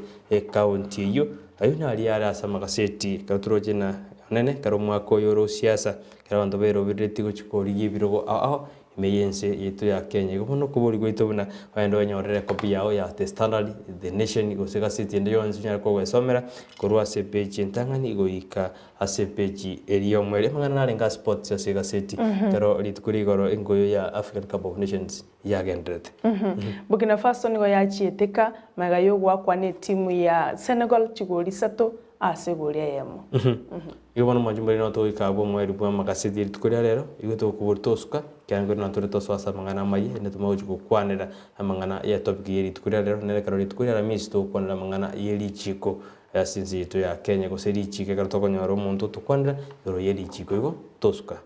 county yo ayo nari yari asama gaseti katroje na nene karo mwako yoro siasa karo abantu bero bireti go chikoriye birogo aho meyense yetu ya Kenya gono kuburi goito buna wendo nyorere copy yao ya The Standard The Nation go sega city ndo yonzi nyara ko gwesomera korwa se page ntangani goika ase page eriyo mwere mangana narenga sports ya sega city karo litukuri goro ingoyo ya African Cup of Nations ya gendrete Burkina Faso nigo yachieteka magayo gwakwa ne timu ya Senegal chigori 3 ase gori yemo Igono majumbari no to ikabo mweri bwa makasidi litukuri rero igoto kuburtosuka kyango na tore to swasa mangana maye ne tumo ujuko kwanera amangana ya topic yeri tukurira rero ne karo tukurira misto kwanera mangana yeri chiko ya sinzi to ya Kenya ko seri chike karo to konyoro muntu to kwanera yoro yeri chiko igo tosuka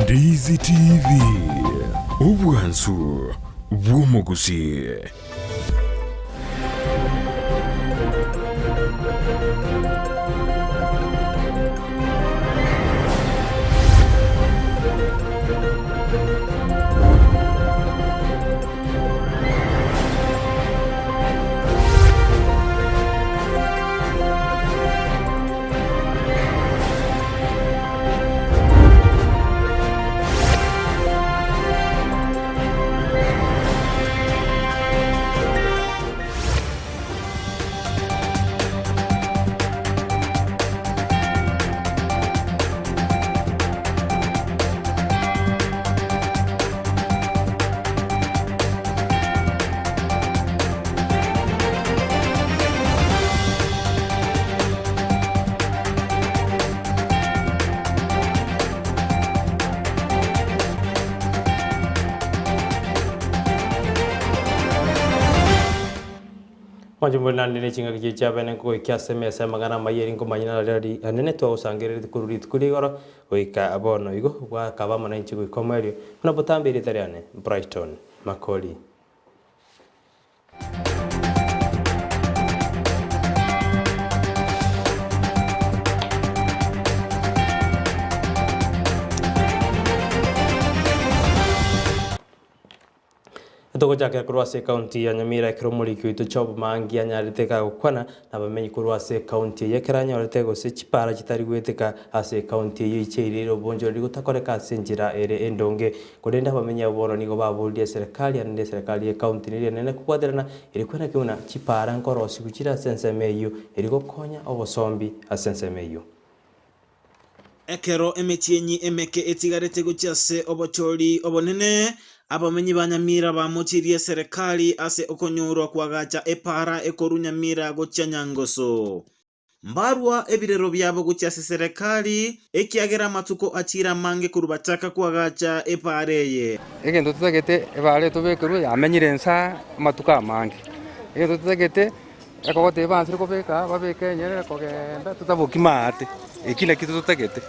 Ndizi TV ubwansu bw'umuguzi Majumuna nene chinga kicha bene ko ikyase mesa magana mayeri ngo manyina rari anene to usangere kururi kuri goro oika abono igo kwa kabama na inchi komerio na botambere tariane Brighton Makori Toko jake kurwase county ya Nyamira kiromuri kwitu chob mangi anyaliteka gukwana nabamenyi kurwase county ya Kiranya oretego se chipara kitari gweteka ase county yichiriro bonjo ligutakoreka senjira ere endonge kurenda bamenya bono nigo babuldie serikali ande serikali ya county ni nene kubwaderana iri kwena kiuna chipara nkorosi kuchira sensemeyo iri gokonya obosombi asensemeyo Ekero emetienyi emeke etigarete guchase obochori obonene abamenyi ba Nyamira bamuchirie serikali ase okonyorwa kwagacha epara ekoru Nyamira gocha Nyangoso. Mbarwa ebirero byabo gocha serikali ekiagera matuko achira mange kurubataka kwagacha epareye. Egento tutagete ebare tobekuru yamenyire nsa matuka mange. Egento tutagete ekogote bansire kobeka babeke nyere kogenda tutabukimate. Ekile kitu tutagete.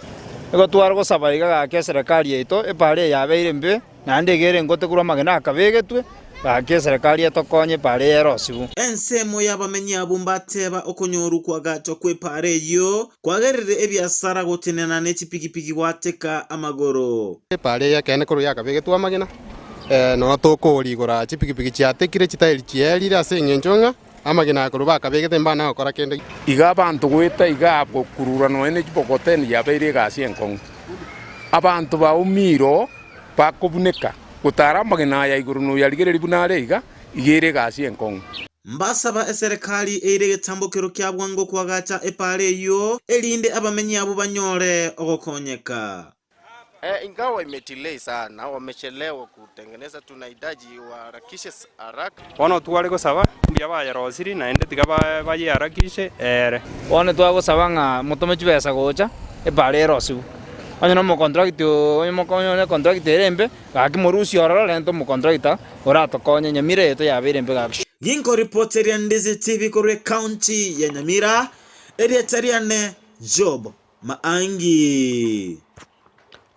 Ego twargo sabaiga gake serikali yeto epare yabeire mbe nande gere ngote kurwa magena akabegetwe gake serikali etokonye pare erosibu. Ensemo y'abamenyi abumbateba okonyoru kwagacha kwepare yo kwagerere ebyasara gotenena n'ekipikipiki wateka amagoro. Epare yakene kuru yakabegetwa magena no tokorigora chipikipiki chiatekire chitairi chielire ase ngenchonga amagena kuru bakabegete mbana okora kende iga abantu gweta iga kurura no ene chipokoteni yabeire gasi enkong abantu ba umiro bakobuneka gutara magena ya iguru no yarigere bunare iga igere gasi enkong. Mbasaba serikali eire getambokero kya bwango kwagacha epare yo elinde abamenyi abo banyore ogokonyeka. Ingawa imetilei sana, wamechelewa kutengeneza, tunahitaji waharakishe haraka. Wana tuwale ko saba mbya ba yarosiri na ende tigaba ba yarakishe Wana tuwago sabanga motome chibesa gocha epare erosibu. Onyo mo contract onyo mo konyo contract erembe gaki morusi ororo lento mo contract ora to konye Nyamira yeto yabere mbe gaki. Ginko reporter ya Ndizi TV kore county ya Nyamira erietariane Job Maangi.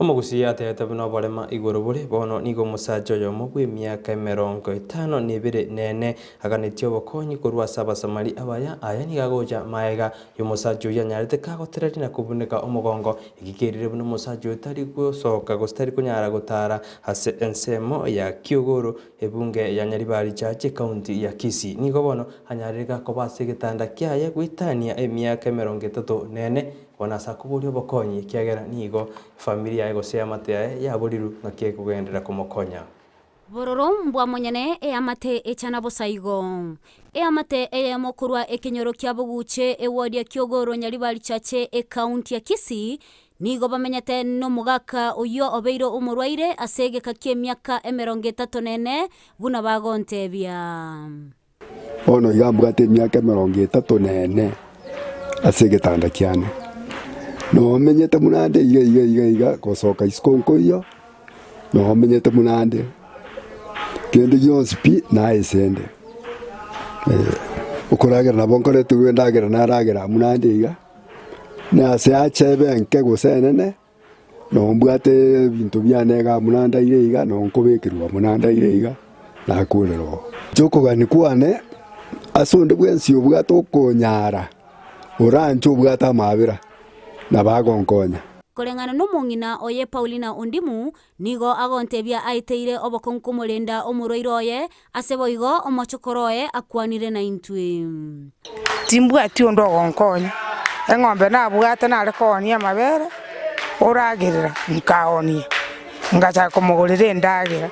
Omugusia atete buno barema igoro bure bono nigo musajo yo mugwe myaka 52 nene aganitio bokonyi kurwa saba samali abaya aya ni gagoja maega yo musajo ya nyarete kagotereri na kubuneka omugongo igikerire buno musajo tari gusoka gostari kunyara gutara hase ensemo ya Kiogoro ebunge ya Nyaribari chache county ya Kisii nigo bono hanyarega ko base gitanda kyaye gwitania emyaka 34 wana sakuburio bokonyi kiagera nigo familia ego se amate ya boliru ngakie kugendera kumokonya bororo mbwa monyane amate echana bosaigo amate mokurwa ekinyoro kya buguche ewodi ya Kiogoro Nyaribari chache county ya Kisii nigo bamenyate no mugaka uyo obeiro umurwaire asege kakie myaka 34 buna bagontebia ono igambugate myaka 34 asege tanda kyane no menyete munande iga kosoka iskonko iyo no menyete munande kende yonspi na esende ukoragira nabonkore tuwendagira naragira munande iga na se achebe nke gosenene no mbwate bintu byanega munanda ile iga no nkobekirwa munanda ile iga na kurero joko gani kwane asonde bwensi obwato okonyara orancho obwata mabira nabagonkonya kolengana no mungina oye Paulina Ondimu nigo agontebia aiteire obokonkumulenda omuroiroye aseboigo omochokoroye akwanire na intwe timbu ati ondo gonkonya engombe na bwata na rekonia mabere oragirira nkaonia ngacha komugurire ndagira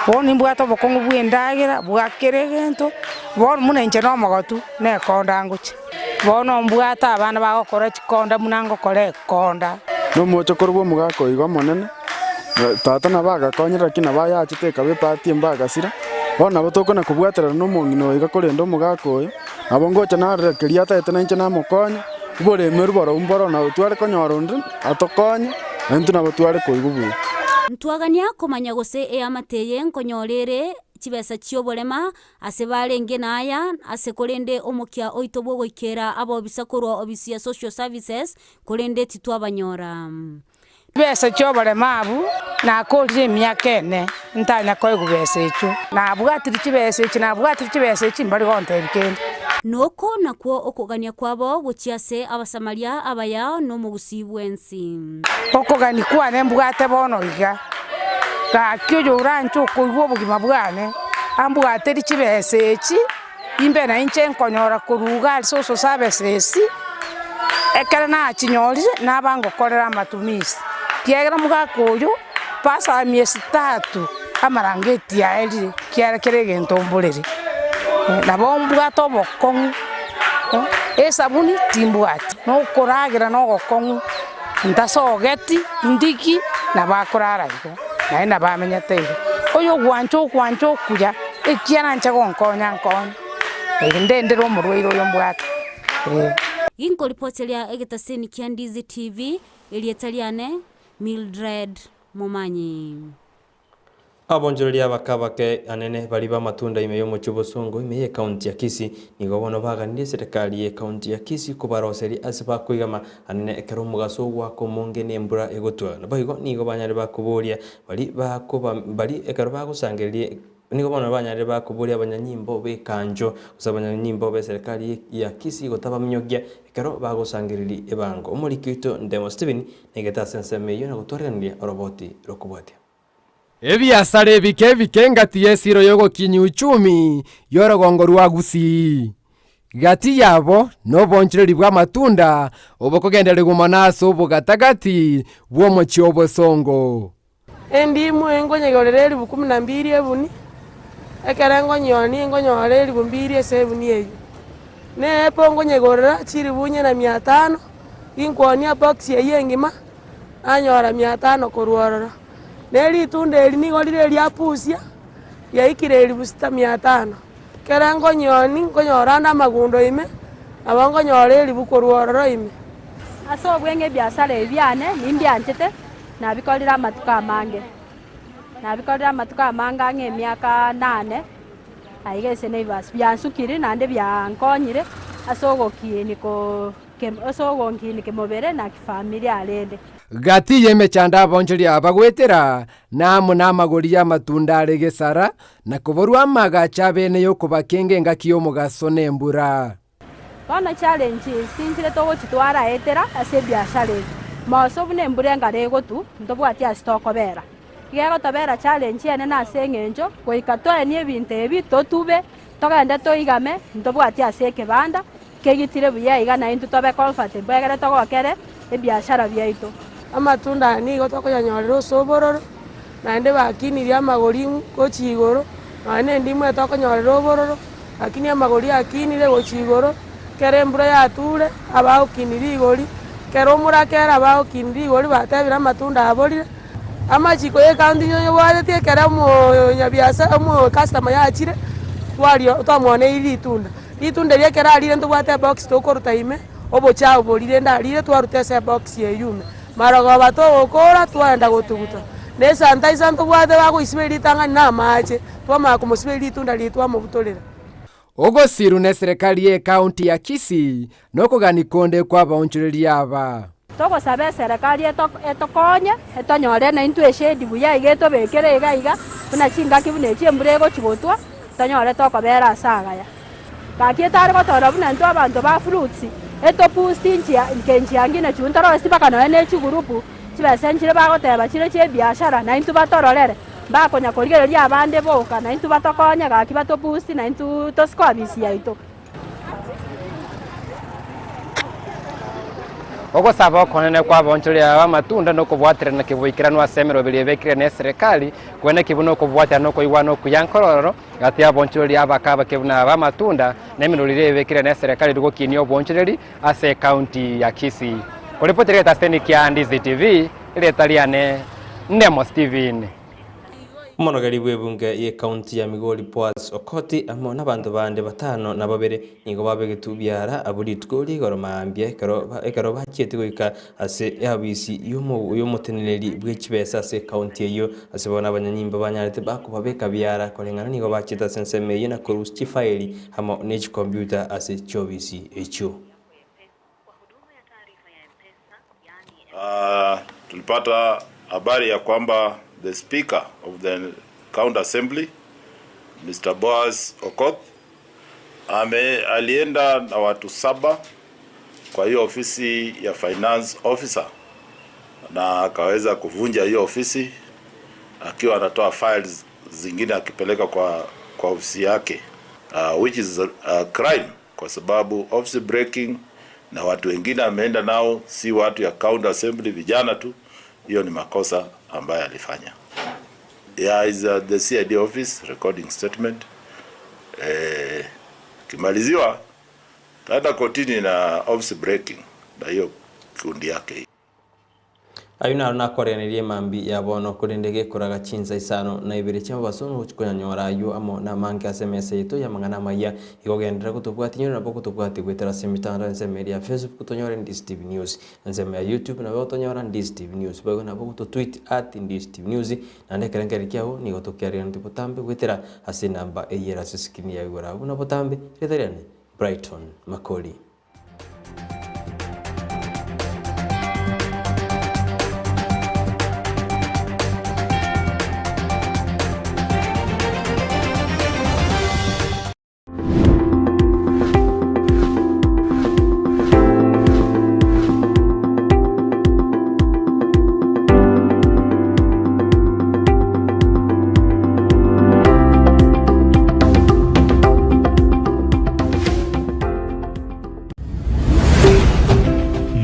boni bwata obokongu bwendagira bwakere gento bon munenche no mogotu ne konda nguche bono mbwata abana bagokora chikonda munango kore konda no mochokorwo mugako igo monene tata na bagakonyera kina bayachiteka bepati mbagasira bona botokona kubwatera no mongino iga korendo mugako oyo abongocha na rekeria tata nenche na mokonya bore meruboro umboro na utware konyoronde atokonye entu na botware koigubu ntwagania komanya gose amateye nkonyorere chibesa chioborema asebarenge naya asekorende omokia oito bwogoikera abo bisakorwa obisia social services korende titwabanyora besa chioborema abu na kolje myakene ntanya koigubesa echo na bwatiri chibesa echi na bwatiri chibesa echi mbali gontebikende noko nakwo okogania kwabo gochiase abasamaria abaya no mugusibwensi okogani kwane mbwate bono iga kakyo yorancho koigwo bugima bwane ambwateri chibesa echi imbe na inche nkonyora kuruga social services ekere na chinyori na bango korera matumisi kiagera mugakoyo pasa miezi 3 amarangeti ya eli kiara kerege ntombolere na bombwa tobokong esabuni timbwati no koragira no gokong ndasogeti ndiki na bakorara igo na ina bamenyate oyo gwancho kuya ekiana nche gonkonya ndendera omurwaire oyo mbwata Inko ripotelia egetaseni kia Ndizi TV elietaliane Mildred Momanyi. Abonjoreri abakabake anene bali ba matunda ime yo muchubo songo ime ye county ya Kisii nigo bono baganire serikali ye county ya Kisii kubaroseri asiba kuigama anene ekero mugaso gwako monge nembura egotwa nabayigo nigo banyare bakuboria bali ekero bagusangerie nigo bono banyare bakuboria abanyanyimbo bekanjo kusabanyanyimbo be serikali ya Kisii gotaba mnyogia ekero bagusangiriri ebango omurikito Ndemo Steven negeta senseme yo nagotwarania roboti rokubwatia ebiasara ebike ngati yesiro yogokinya uchumi yorogongo rwa Gusii gati yabo nobonchireri bwa matunda obokogendere gumanaso bogatagati bwomochi obosongo endimu engonyegorere 12 ebuni ekerengo nyoni engonyore 2 esebuni eyo ne pongo nyegorera chiri bunye na 500 inkwonia box yengima anyora 500 korworora neli tunde eli nigorire lya pusia yaikire 1500 kerengo nyoni ngonyorana magundo ime abango nyore bukorwororo ime aso bwenge biasara ebyane nimbyantete nabikorera amatuka amanga ng'emyaka 8 aigese neibas byansukiri nande byankonyire asogonkini kemobere na kifamilia alende gati yemechanda abonjeri abagwetera namo namagori ya matunda aregesara na kuborwa amagacha bene yo kubakenge ngakiyo mugaso nembura bono challenge sinjire togo chitwara etera ase biashara maso bune mbure ngare gotu ndobwati asitokobera igego tobera challenge ene na sengenjo goikato eni ebintu ebi totube togende toigame ndobwati ase kebanda kegitire buya igana into tobe comfortable egere togokere ebiashara byaito amatunda nigo tokonyorera obororo naende bakiniria amagori gochigoro nane ndimwe tokonyorera obororo lakini amagori akinire gochigoro kere mbura yature abaokiniri igori kere omurakera abaokiniri igori batebira amatunda aborire amachiko yekanti nyonyo bwaretie kere omunyabiasa customer yachire wario twamwone litunda riekera arire ntobwate box tokoruta ime obochao borire ndarire twarutese box yeyume marogoba togokora twenda gotuguta nesanitizer ntobwate bagoisiberi litang'ani na amache twamara kumosiberi litunda litwamobutolera ogosiru ne serikali ye county ya Kisii nokogani konde kwa baonchireri aba togosabe serikali etokonye etonyore na into eshedi buya igeto bekere iga buna chinga kibune chembure gochigotwa tonyore tokobera asagaya kakietare gotora buna nto abantu ba fruits eto pusti nkenchi angine chuntaro esibaka no ene chigurupu chibasenchire bagoteba chire che biashara na into batororere bakonya korigereria abande boka na into batokonya gaki batopusti na into toskobisi yaito ogosaba okonene kwa bonchori aba matunda no kubwatira na kibuikira no asemero bilebekire ne serikali kwene kibuno kubwatira no koigwa no kuyankororo gati abonchori abakaba kibuna aba matunda ne minulire ebekire ne serikali rugokinio bonchori ase county ya Kisii kuripotira taseni kia Ndizi TV ile Italiane Ndemo Steven Monogari bwebunge ye county ya Migori Boaz Okoti amo nabantu bande batano na babere nigo babegetubyara aburitgori goromambye ekero bachiete goika ase yabisi yomuteneleri bwechibesa ase county yo ase bona abanyanyimba banyarete bakubabeka byara korengana nigo bachita senseme yena korus chifaili hamo nechi computer ase chobisi echo tulipata habari ya kwamba the Speaker of the County Assembly, Mr. Boaz Okoth, alienda na watu 7 kwa hiyo ofisi ya Finance Officer na akaweza kuvunja hiyo ofisi akiwa anatoa files zingine akipeleka kwa ofisi yake, which is a crime kwa sababu office breaking na watu wengine ameenda nao si watu ya County Assembly, vijana tu. Hiyo ni makosa ambayo alifanya. Is the CID office recording statement. Kimaliziwa taenda kotini na office breaking na hiyo kundi yake. ayuna na koreanirie mambi ya bono kurindege kuraga chinza isano na ibiri chama basono kunyanyora ayo amo na mangi asemese ito ya mangana maya igogendera kutubwati nyoro nabo kutubwati gwetera semitanda nseme ya Facebook kutonyora Ndizi TV News nseme ya YouTube na botonyora Ndizi TV News bago nabo kututweet @Ndizi TV News na ndekerengeri kyao ni gotokiaria ntibutambe gwetera ase namba eyera siskini ya igora buna butambe retariane Brighton Makori.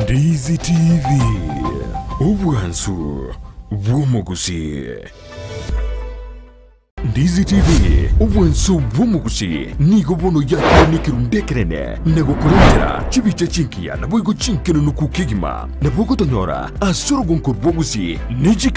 Ndizi TV Obwansu Bwomugusi. Ndizi TV Obwansu Bwomugusi nigo bono yakire nikirundekerene nego kurendera chibicha chinkia na boigo chinkeno nukukigima na boko tonyora asoro gonko bwogusi nijika